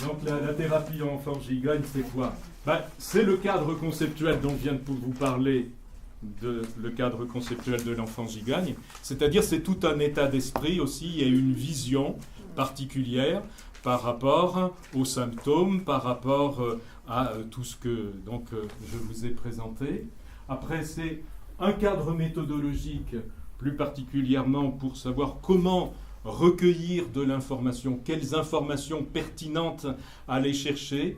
Donc la thérapie enfant gigogne, c'est quoi? C'est le cadre conceptuel dont je viens de vous parler, le cadre conceptuel de l'enfant gigogne. C'est-à-dire c'est tout un état d'esprit aussi et une vision particulière par rapport aux symptômes, par rapport à tout ce que je vous ai présenté. Après, c'est un cadre méthodologique, plus particulièrement pour savoir comment recueillir de l'information, quelles informations pertinentes aller chercher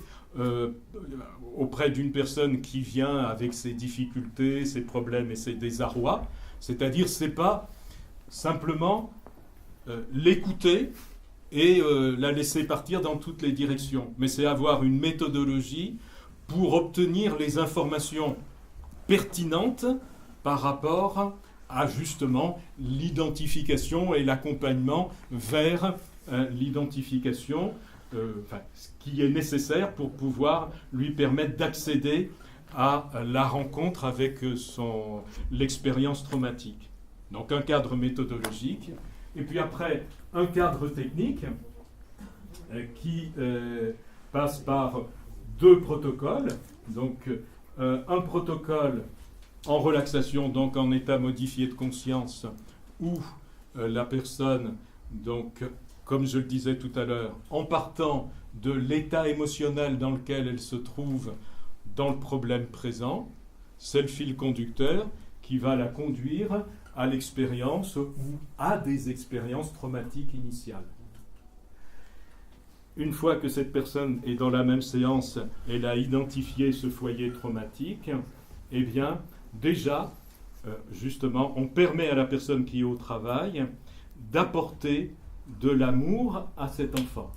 auprès d'une personne qui vient avec ses difficultés, ses problèmes et ses désarrois. C'est-à-dire, c'est pas simplement l'écouter et la laisser partir dans toutes les directions, mais c'est avoir une méthodologie pour obtenir les informations pertinentes par rapport à justement l'identification et l'accompagnement vers l'identification, ce qui est nécessaire pour pouvoir lui permettre d'accéder à la rencontre avec l'expérience traumatique. Donc un cadre méthodologique, et puis après un cadre technique qui passe par deux protocoles. Donc un protocole en relaxation, donc en état modifié de conscience, où la personne, donc, comme je le disais tout à l'heure, en partant de l'état émotionnel dans lequel elle se trouve dans le problème présent, c'est le fil conducteur qui va la conduire à l'expérience ou à des expériences traumatiques initiales. Une fois que cette personne est dans la même séance, elle a identifié ce foyer traumatique, eh bien, déjà, justement, on permet à la personne qui est au travail d'apporter de l'amour à cet enfant.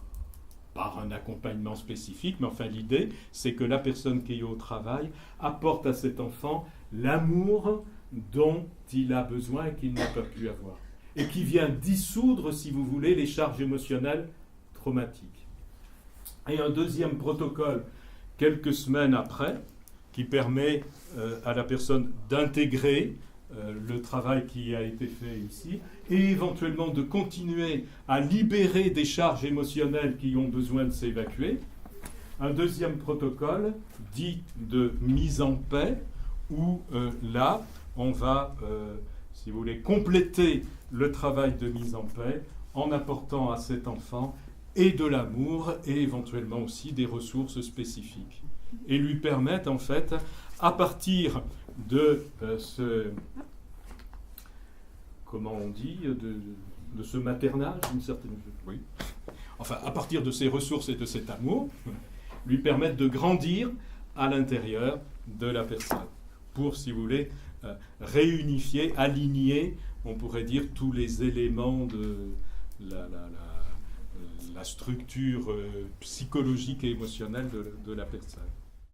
Par un accompagnement spécifique, mais enfin l'idée, c'est que la personne qui est au travail apporte à cet enfant l'amour dont il a besoin et qu'il n'a pas pu avoir. Et qui vient dissoudre, si vous voulez, les charges émotionnelles traumatiques. Et un deuxième protocole, quelques semaines après, qui permet à la personne d'intégrer le travail qui a été fait ici et éventuellement de continuer à libérer des charges émotionnelles qui ont besoin de s'évacuer. Un deuxième protocole dit de mise en paix où là, on va, si vous voulez, compléter le travail de mise en paix en apportant à cet enfant et de l'amour et éventuellement aussi des ressources spécifiques. Et lui permettre, en fait, à partir de comment on dit, de ce maternage, d'une certaine... Oui. Enfin, à partir de ces ressources et de cet amour, lui permettre de grandir à l'intérieur de la personne. Pour, si vous voulez, réunifier, aligner, on pourrait dire, tous les éléments de la structure psychologique et émotionnelle de la personne.